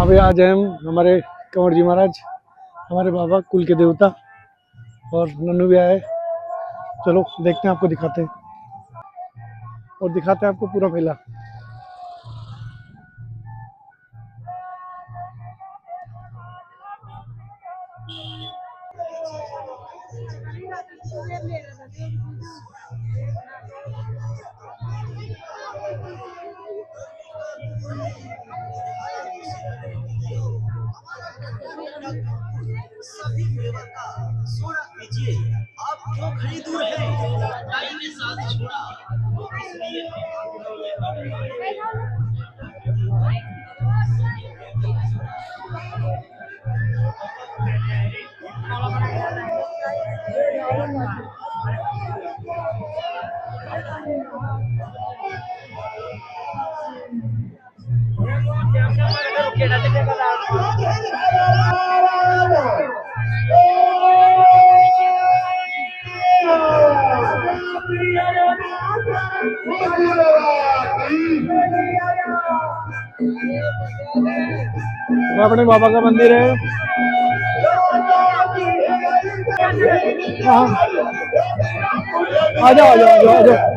अभी आज हैं हम हमारे कंवर जी महाराज, हमारे बाबा कुल के देवता, और नन्नू भी आए। चलो देखते हैं, आपको दिखाते हैं और दिखाते हैं आपको पूरा मेला। सभी फ्लेवर का सोडा पीजिए, आप क्यों खड़ी दूर है, टाइम के साथ छोड़ा वो इसलिए अपने बाबा का मंदिर है। हाँ, आ जाओ आ जाओ आ जाओ आ जाओ।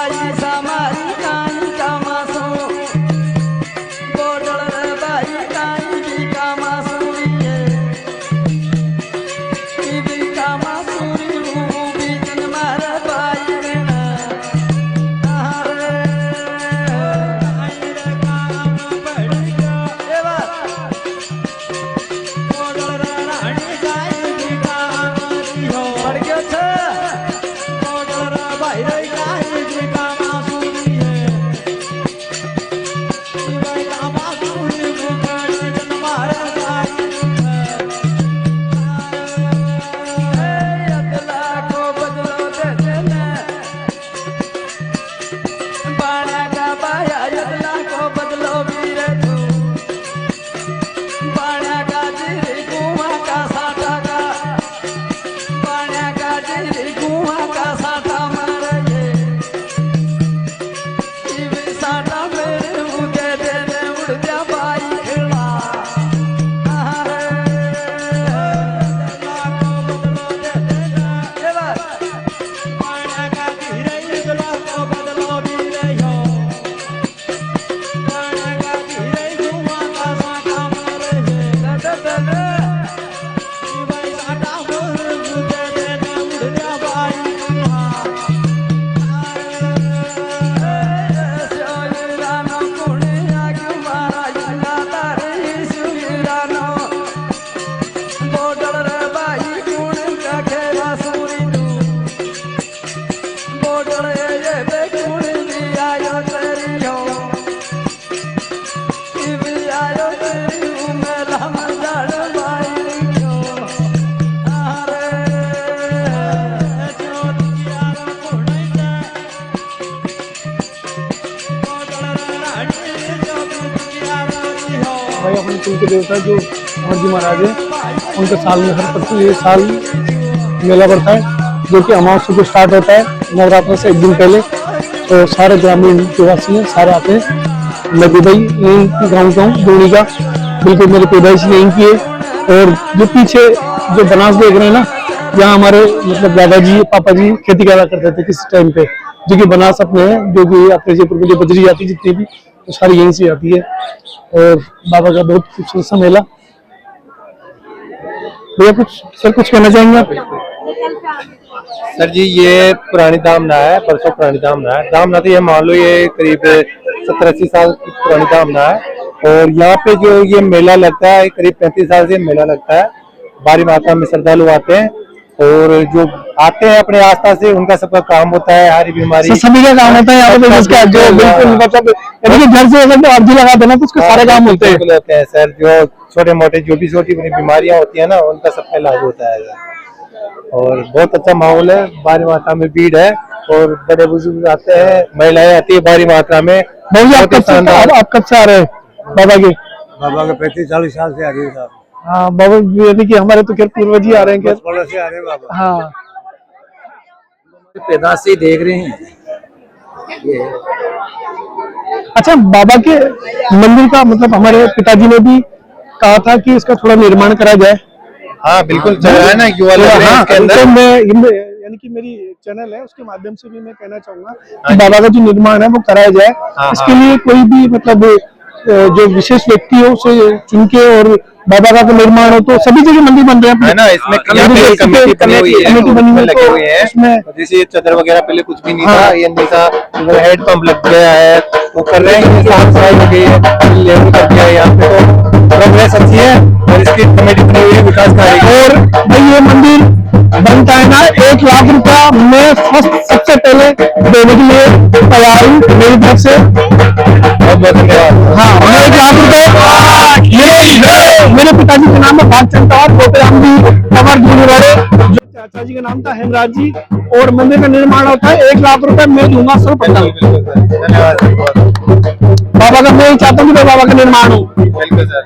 बाई समारी काई का मासो बोडल रे बाई काई भी का मासूरी है भी का मासूरी भी जन मारे बाई रेना आरे आई रे काम पड़ गया ए बात बोडल रे रानी काई भी का मारी हो पड़ गया छे भाई अपने कुल के देवता जो कंवर जी महाराज है उनके साल में हर प्रति साल मेला बढ़ता है, जो कि अमावस्या को स्टार्ट होता है नवरात्र से एक दिन पहले। तो सारे ग्रामीण निवासी हैं, सारे आते हैं। मैं दुबई यहीं की गाँव का हूँ, दूनी का, बिल्कुल मेरी पैदाइश यहीं की है। और जो पीछे जो बनास देख रहे हैं ना, यहाँ हमारे मतलब दादाजी पापा जी खेती करा करते थे किस टाइम पे, जो कि बनास अपने हैं, जो कि अपने जयपुर में जो बजरी जाती है जितनी भी तो सारी यहीं से आती है। और बाबा का बहुत खूबसूरत सा मेला। भैया कुछ सर कुछ कहना चाहेंगे आप? सर जी ये पुरानी दामना है, बरसों पुरानी दामना है। दामना तो ये मान लो ये करीब 70-80 साल की पुरानी दामना है। और यहाँ पे जो ये मेला लगता है करीब 35 साल से मेला लगता है। भारी मात्रा में श्रद्धालु आते हैं और जो आते हैं अपने आस्था से उनका सबका काम होता है, हरी बीमारी सभी का काम होता है यहाँ पे, जिसका जो बिल्कुल मतलब घर से अगर तो अर्जी लगा देना तो उसके सारे काम होते हैं सर। जो छोटे मोटे जो भी छोटी बड़ी बीमारियां होती है ना उनका सबका इलाज होता है। और बहुत अच्छा माहौल है, भारी मात्रा में भीड़ है और बड़े बुजुर्ग आते हैं, महिलाएं आती है भारी मात्रा में। आप कब से आ रहे हैं बाबा के? बाबा के 35-40 साल से आ रही है साहब। हाँ बाबा, यानी कि हमारे तो खैर पूर्वज ही आ रहे हैं क्या? से आ रहे हैं बाबा। हाँ पैदाश से देख रहे हैं ये। अच्छा, बाबा के मंदिर का मतलब हमारे पिताजी ने भी कहा था कि इसका थोड़ा निर्माण करा जाए। हाँ बिल्कुल चल रहा है ना, युवा लग रहे हैं इसके अंदर। तो मैं यानी कि मेरी चैनल है उसके माध्यम से भी मैं कहना चाहूंगा कि बाबा का जो निर्माण है वो कराया जाए। इसके लिए कोई भी मतलब जो विशेष व्यक्ति हो उसे चुन के और बाबा का निर्माण हो, तो सभी जगह मंदिर बन रहे हैं ना। इसमें कमेटी बनी हुई है, इसमें जैसे चदर वगैरह पहले कुछ भी नहीं था, ये नहीं था, हेड पंप लग गया है, वो कर रहे हैं, साफ सफाई हो गई है, लेवल कर दिया है यहाँ पे, तो प्रोग्रेस अच्छी है। और इसकी कमेटी बनी हुई है विकास कार्य। और भाई ये मंदिर बनता है ना, 1 लाख रुपया मैं सबसे पहले देने के लिए तैयार हूँ मेरी तरफ से। बहुत बहुत धन्यवाद। हाँ, मैं 1 लाख रुपए मेरे पिताजी के नाम है भागचंद और गोपेराम जी कंवर जी वाले, जो चाचा जी का नाम था हेमराज जी, और मंदिर का निर्माण होता है। 1 लाख रुपए मैं दूंगा सर्वप्रथम। धन्यवाद। बाबा का मैं चाहता हूँ कि बाबा का निर्माण हो। बिल्कुल सर,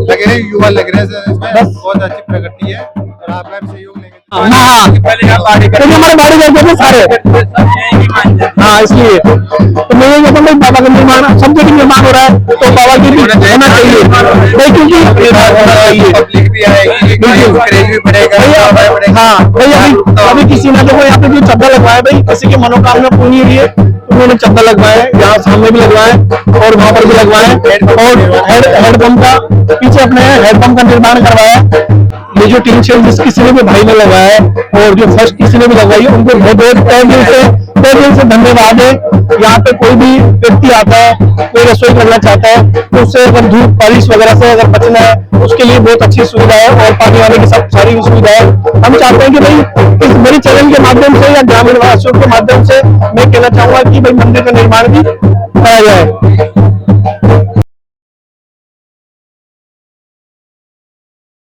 लग रहे युवा लग रहे हैं सर, इसमें बहुत अच्छी प्रगति है और आपका सहयोग लेंगे। हाँ, हमारे बाड़ी करते सारे। हाँ इसलिए तो मैं ये कहता हूँ भाई बाबा का निर्माण सब जगह निर्माण हो रहा है तो बाबा की भी होना चाहिए भाई, क्योंकि पब्लिक भी आएगी, बिल्कुल। क्रेज भी बढ़ेगा, भैया हाँ भैया अभी किसी ने देखो यहाँ पे जो चद्दा लगवाया भाई, किसी की मनोकामना पूरी हुई है, उन्होंने चद्दा लगवाया है, यहाँ सामने भी लगवाया है और वहां पर भी लगवाया है, और हेडपंप का पीछे अपने हेडपंप का निर्माण करवाया है। ये जो टीन शेड जिस किसी ने भी भाई ने लगवाया है और जो फर्स्ट किसी ने भी लगवाई है, उनको बहुत बहुत तहे दिल से धन्यवाद है। यहाँ पे कोई भी व्यक्ति आता है, कोई रसोई करना चाहता है तो उससे अगर धूप बारिश वगैरह से अगर बचना है उसके लिए बहुत अच्छी सुविधा है, और पानी वाले की सब सारी सुविधा है। हम चाहते हैं कि भाई इस बड़ी चैनल के माध्यम से या ग्रामीण वासियों के माध्यम से मैं कहना चाहूंगा कि भाई मंदिर का निर्माण भी कराया जाए।